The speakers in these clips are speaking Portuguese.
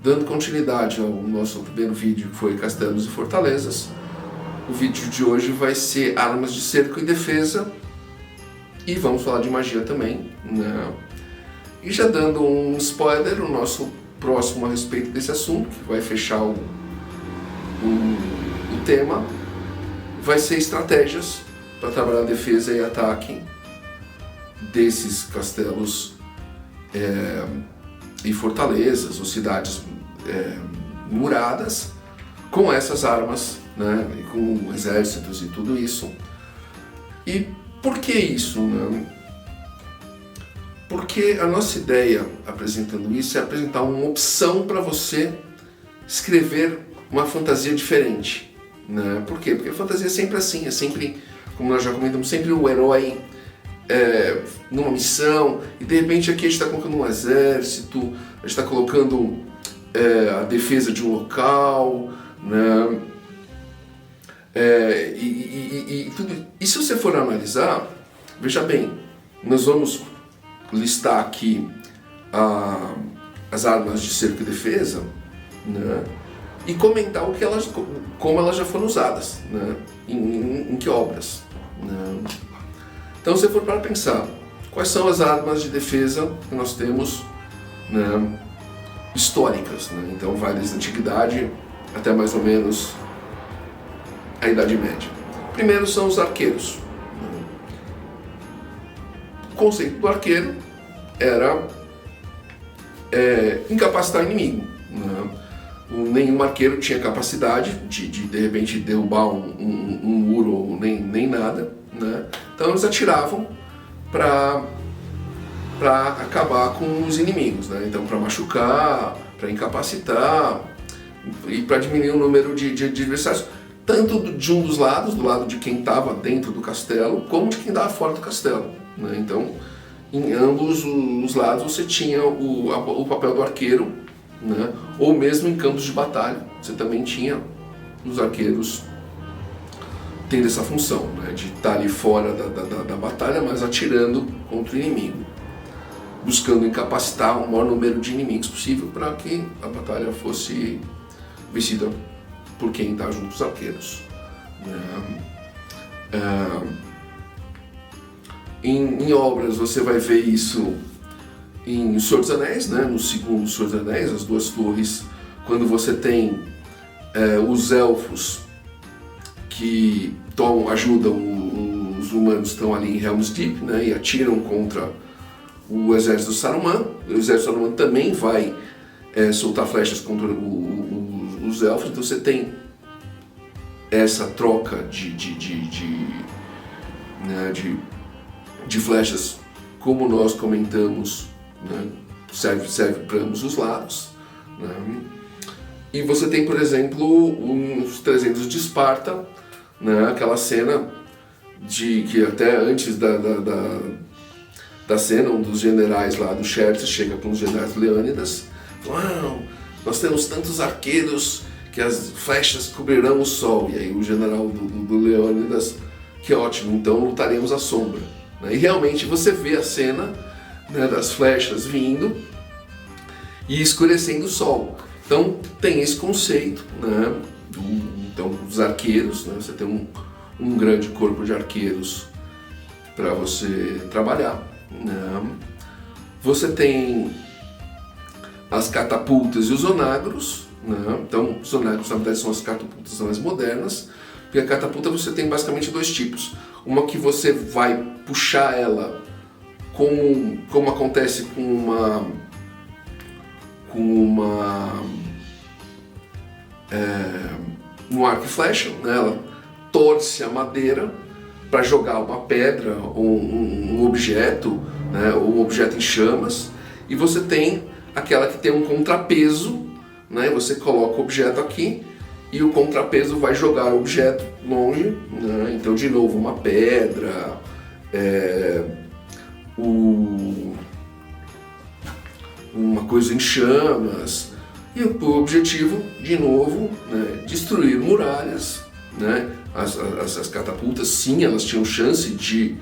Dando continuidade ao nosso primeiro vídeo, que foi Castelos e Fortalezas, o vídeo de hoje vai ser armas de cerco e defesa, e vamos falar de magia também, né? E já dando um spoiler, o nosso próximo a respeito desse assunto, que vai fechar o tema, vai ser estratégias para trabalhar defesa e ataque desses castelos e fortalezas ou cidades muradas com essas armas, né, e com exércitos e tudo isso. E por que isso, né? Porque a nossa ideia apresentando isso é apresentar uma opção para você escrever uma fantasia diferente, né? Por quê? Porque a fantasia é sempre assim, é sempre, como nós já comentamos, sempre o herói numa missão, e de repente aqui a gente está colocando um exército, a gente está colocando a defesa de um local, né? E se você for analisar, veja bem, nós vamos listar aqui as armas de cerco e defesa, né? E comentar como elas já foram usadas, né? Em que obras, né? Então, se for para pensar, quais são as armas de defesa que nós temos, né, históricas, né? Então, vai desde a antiguidade até mais ou menos a Idade Média. Primeiro são os arqueiros. O conceito do arqueiro era incapacitar o inimigo, né? Nenhum arqueiro tinha capacidade de repente derrubar um muro ou nem nada, né? Então eles atiravam para acabar com os inimigos, né? Então, para machucar, para incapacitar e para diminuir o número de adversários, tanto de um dos lados, do lado de quem estava dentro do castelo, como de quem estava fora do castelo, né? Então, em ambos os lados você tinha o papel do arqueiro, né? Ou mesmo em campos de batalha, você também tinha os arqueiros tendo essa função, né? De estar ali fora da batalha, mas atirando contra o inimigo, buscando incapacitar o maior número de inimigos possível para que a batalha fosse vencida por quem está junto dos arqueiros, né? Em obras você vai ver isso em O Senhor dos Anéis, né? No segundo Senhor dos Anéis, as duas torres, quando você tem os elfos que ajudam os humanos que estão ali em Helm's Deep, né? E atiram contra o exército do Saruman. O exército do Saruman também vai soltar flechas contra os elfos, então você tem essa troca de flechas, como nós comentamos, né? serve para ambos os lados, né? E você tem, por exemplo, os 300 de Esparta, né? Aquela cena que até antes da cena, um dos generais lá do Xerxes chega para os generais Leônidas e fala: nós temos tantos arqueiros que as flechas cobrirão o sol. E aí o general do Leônidas: que ótimo, então lutaremos à sombra, né? E realmente você vê a cena, né, das flechas vindo e escurecendo o sol. Então tem esse conceito, né, dos arqueiros, né? Você tem um grande corpo de arqueiros para você trabalhar, né? Você tem as catapultas e os onagros, né? Então os onagros na verdade são as catapultas mais modernas, porque a catapulta você tem basicamente dois tipos. Uma que você vai puxar ela como acontece com um arco e flecha, né? Ela torce a madeira para jogar uma pedra ou um objeto, né? Ou um objeto em chamas. E você tem aquela que tem um contrapeso, né? Você coloca o objeto aqui e o contrapeso vai jogar o objeto longe, né? Então, de novo, uma pedra, uma coisa em chamas. E o objetivo, de novo, né, destruir muralhas, né? As catapultas, sim, elas tinham chance de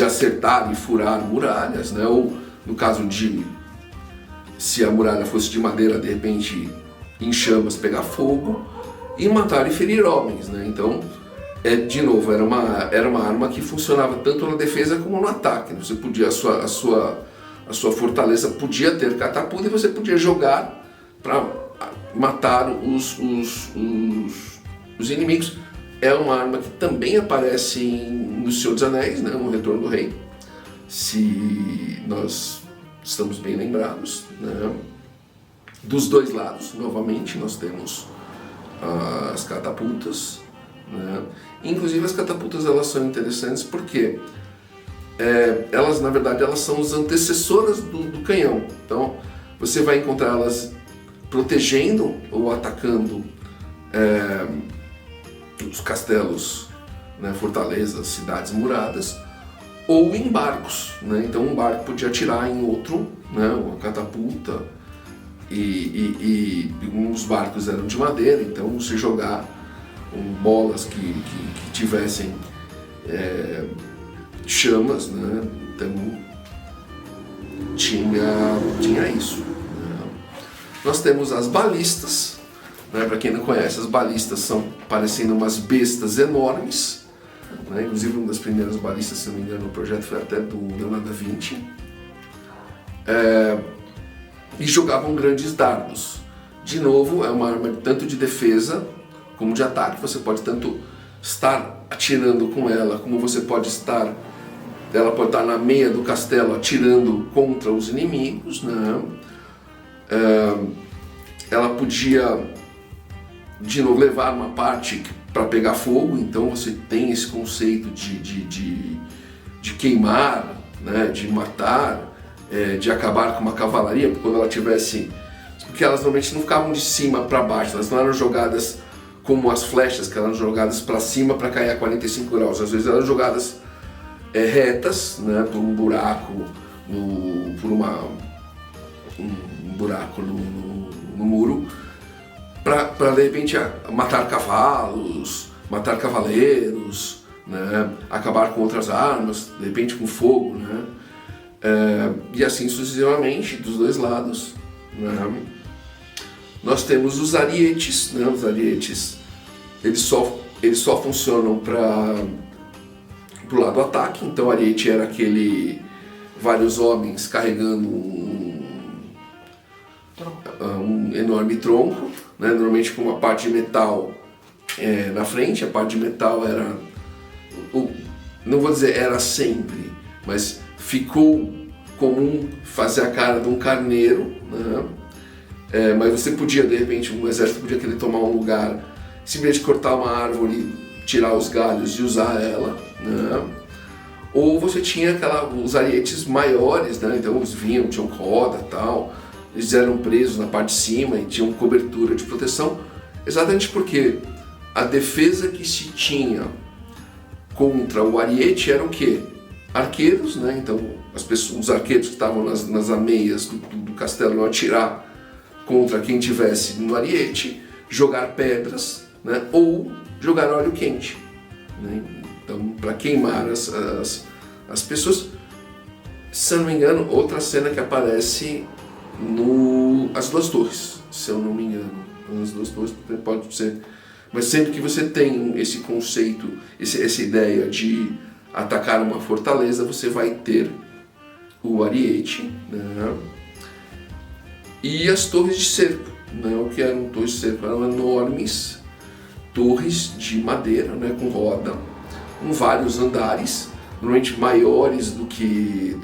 acertar e furar muralhas, né? Ou, no caso de se a muralha fosse de madeira, de repente, em chamas, pegar fogo, e matar e ferir homens, né? Então, de novo, era uma arma que funcionava tanto na defesa como no ataque. Você podia, a sua fortaleza podia ter catapulta e você podia jogar para matar os inimigos. É uma arma que também aparece no Senhor dos Anéis, né, no Retorno do Rei, se nós estamos bem lembrados, né? Dos dois lados, novamente, nós temos as catapultas, né? Inclusive as catapultas, elas são interessantes porque elas, na verdade, elas são as antecessoras do canhão. Então você vai encontrá-las protegendo ou atacando os castelos, né, fortalezas, cidades muradas, ou em barcos, né? Então um barco podia atirar em outro, né, uma catapulta, e uns barcos eram de madeira, então você jogar bolas que tivessem chamas, né? Então tinha isso, né? Nós temos as balistas, né? Para quem não conhece, as balistas são parecendo umas bestas enormes, né? Inclusive uma das primeiras balistas, se não me engano, no projeto foi até do Leonardo da Vinci, e jogavam grandes dardos. De novo, é uma arma tanto de defesa como de ataque. Você pode tanto estar atirando com ela, como você pode estar... Ela pode estar na meia do castelo atirando contra os inimigos, né? Ela podia, de novo, levar uma parte para pegar fogo. Então você tem esse conceito de queimar, né? De matar, de acabar com uma cavalaria, quando ela tivesse... Porque elas normalmente não ficavam de cima para baixo, elas não eram jogadas como as flechas, que eram jogadas para cima para cair a 45 graus. Às vezes eram jogadas retas, né, por um buraco, um buraco no muro, para de repente matar cavalos, matar cavaleiros, né, acabar com outras armas, de repente com fogo, né, e assim sucessivamente dos dois lados, né. Nós temos os arietes, né? Os arietes, eles só funcionam para o lado do ataque. Então o ariete era vários homens carregando um enorme tronco, né? Normalmente com uma parte de metal na frente. A parte de metal era, não vou dizer era sempre, mas ficou comum fazer a cara de um carneiro, né? Mas você podia, de repente, um exército podia querer tomar um lugar, simplesmente cortar uma árvore, tirar os galhos e usar ela, né? Ou você tinha os arietes maiores, né? Então eles vinham, tinham roda e tal, eles eram presos na parte de cima e tinham cobertura de proteção, exatamente porque a defesa que se tinha contra o ariete era o quê? Arqueiros, né? Então os arqueiros que estavam nas ameias do castelo iam atirar contra quem tivesse no ariete, jogar pedras, né, ou jogar óleo quente, né? Então, para queimar as pessoas. Se eu não me engano, outra cena que aparece As Duas Torres, se eu não me engano. As Duas Torres pode ser, mas sempre que você tem esse conceito, essa ideia de atacar uma fortaleza, você vai ter o ariete, né? E as torres de cerco, né? O que eram torres de cerco? Eram enormes torres de madeira, né? Com roda, com vários andares, normalmente maiores do que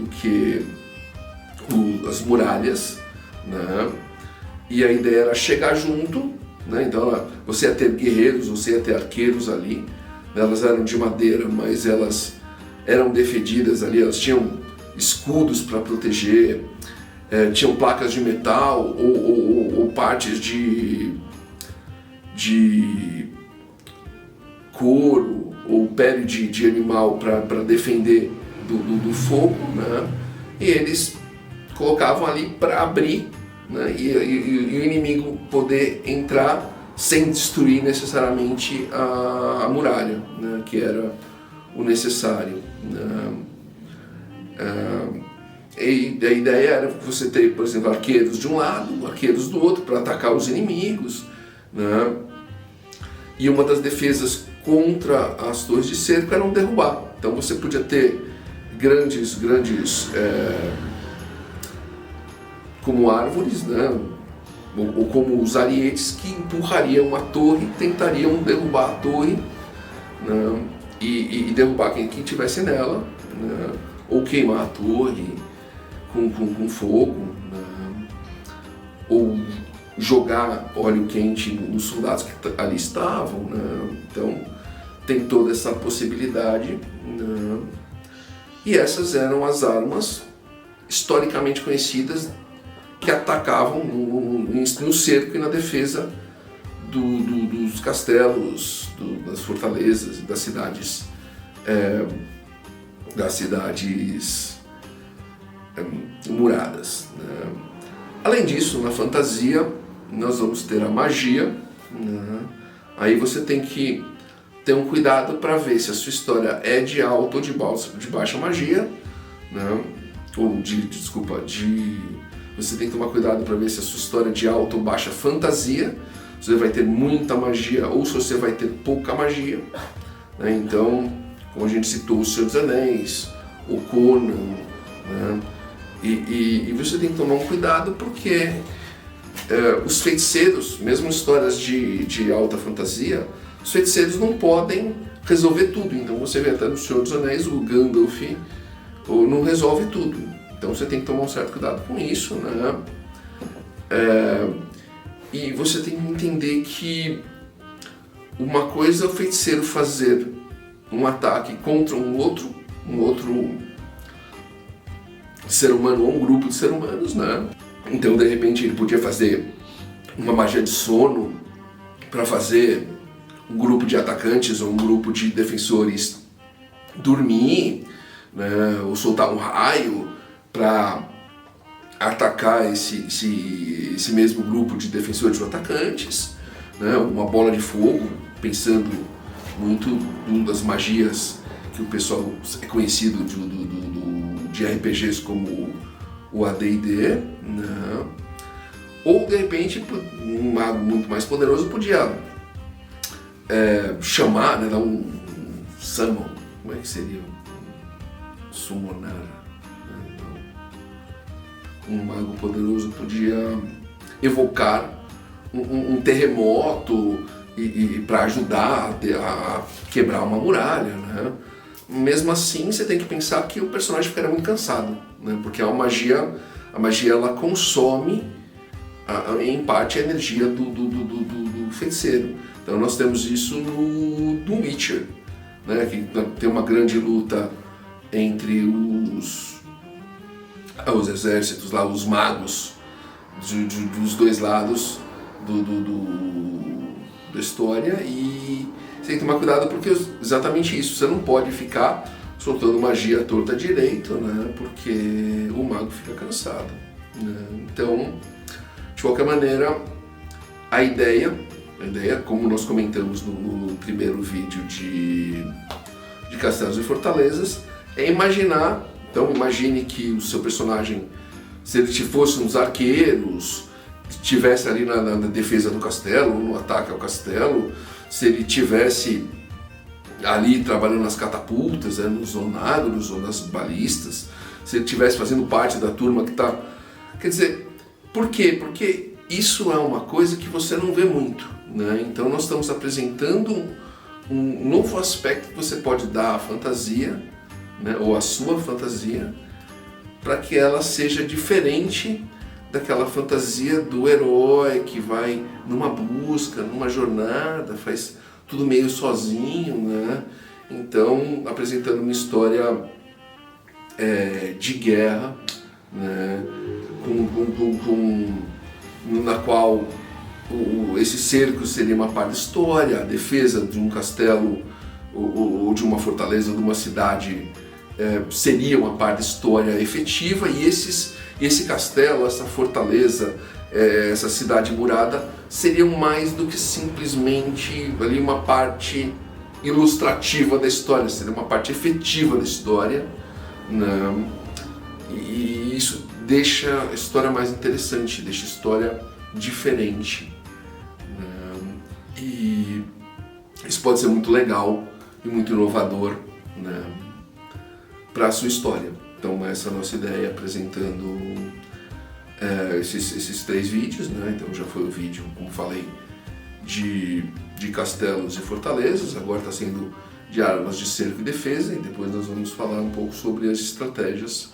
as muralhas, né? E a ideia era chegar junto, né? Então você ia ter guerreiros, você ia ter arqueiros ali, né? Elas eram de madeira, mas elas eram defendidas ali, elas tinham escudos para proteger, tinham placas de metal ou partes de couro ou pele de animal para defender do fogo, né? E eles colocavam ali para abrir, né? E o inimigo poder entrar sem destruir necessariamente a muralha, né? Que era o necessário, né? E a ideia era você ter, por exemplo, arqueiros de um lado, arqueiros do outro, para atacar os inimigos, né? E uma das defesas contra as torres de cerco era derrubar. Então você podia ter grandes como árvores, né? Ou como os arietes que empurrariam a torre, tentariam derrubar a torre, né? E derrubar quem estivesse nela, né? Ou queimar a torre com fogo, né? Ou jogar óleo quente nos soldados que ali estavam, né? Então tem toda essa possibilidade, né? E essas eram as armas historicamente conhecidas que atacavam no cerco e na defesa dos castelos, das fortalezas, das cidades muradas, né? Além disso, na fantasia, nós vamos ter a magia, né? Aí você tem que ter um cuidado para ver se a sua história é de alta ou de baixa magia, né? Você tem que tomar cuidado para ver se a sua história é de alta ou baixa fantasia, se você vai ter muita magia ou se você vai ter pouca magia, né? Então, como a gente citou, O Senhor dos Anéis, o Conan, né? E você tem que tomar um cuidado porque os feiticeiros, mesmo histórias de alta fantasia, os feiticeiros não podem resolver tudo. Então você vê até no Senhor dos Anéis, o Gandalf não resolve tudo. Então você tem que tomar um certo cuidado com isso, né? E você tem que entender que uma coisa é o feiticeiro fazer um ataque contra um outro ser humano ou um grupo de seres humanos, né? Então de repente ele podia fazer uma magia de sono para fazer um grupo de atacantes ou um grupo de defensores dormir, né? Ou soltar um raio para atacar esse mesmo grupo de defensores ou atacantes, né? Uma bola de fogo, pensando muito em uma das magias que o pessoal é conhecido de RPGs como o AD&D, né? Ou de repente um mago muito mais poderoso podia chamar, né? Dar um summon, como é que seria? Summonar. Um mago poderoso podia evocar um terremoto e para ajudar a quebrar uma muralha, né? Mesmo assim, você tem que pensar que o personagem ficaria muito cansado, né? Porque a magia ela consome em parte a energia do feiticeiro. Então nós temos isso no Witcher, né? Que tem uma grande luta entre os exércitos lá, os magos dos dois lados da história, e você tem que tomar cuidado porque exatamente isso, você não pode ficar soltando magia à torta direito, né? Porque o mago fica cansado, né? Então, de qualquer maneira, a ideia, como nós comentamos no primeiro vídeo de Castelos e Fortalezas, é imaginar. Então imagine que o seu personagem, se ele fosse uns arqueiros, estivesse ali na defesa do castelo, no ataque ao castelo, se ele estivesse ali trabalhando nas catapultas, nos onágoros ou nas balistas, se ele estivesse fazendo parte da turma que está... Quer dizer, por quê? Porque isso é uma coisa que você não vê muito, né? Então nós estamos apresentando um novo aspecto que você pode dar à fantasia, né, ou a sua fantasia, para que ela seja diferente daquela fantasia do herói que vai numa busca, numa jornada, faz tudo meio sozinho, né? Então, apresentando uma história de guerra, né, na qual esse cerco seria uma parte da história, a defesa de um castelo ou de uma fortaleza ou de uma cidade seria uma parte da história efetiva, e esse castelo, essa fortaleza, essa cidade murada seriam mais do que simplesmente ali uma parte ilustrativa da história, seria uma parte efetiva da história, né? E isso deixa a história mais interessante, deixa a história diferente, né? E isso pode ser muito legal e muito inovador, né, para a sua história. Então essa é a nossa ideia, apresentando esses 3 vídeos, né? Então já foi o vídeo, como falei, de castelos e fortalezas, agora está sendo de armas de cerco e defesa, e depois nós vamos falar um pouco sobre as estratégias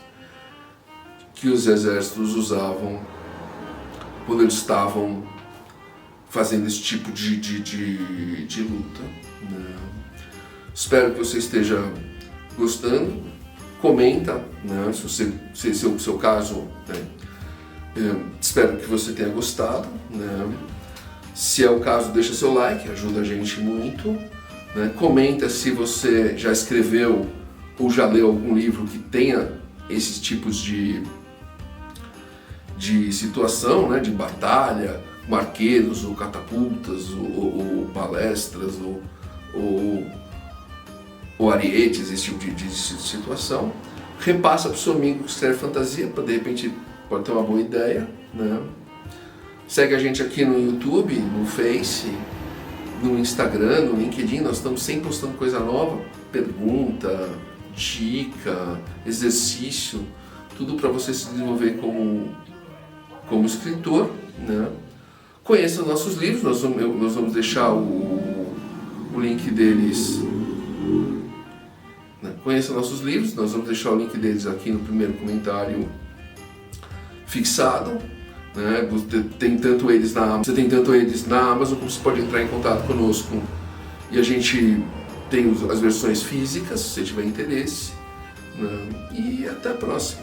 que os exércitos usavam quando eles estavam fazendo esse tipo de luta, né? Espero que você esteja gostando. Comenta, né, se esse é o seu caso, né? Espero que você tenha gostado, né? Se é o caso, deixa seu like, ajuda a gente muito, né? Comenta se você já escreveu ou já leu algum livro que tenha esses tipos de situação, né? De batalha, com arqueiros, ou catapultas, ou palestras, ou arietes, esse tipo de situação. Repassa para o seu amigo que escreve fantasia, para de repente pode ter uma boa ideia, né? Segue a gente aqui no YouTube, no Face, no Instagram, no LinkedIn. Nós estamos sempre postando coisa nova, pergunta, dica, exercício, tudo para você se desenvolver como escritor, né? Conheça os nossos livros, nós vamos deixar o link deles. Conheça nossos livros, nós vamos deixar o link deles aqui no primeiro comentário fixado, né? Você tem tanto eles na Amazon, como você pode entrar em contato conosco, e a gente tem as versões físicas, se você tiver interesse, né? E até a próxima.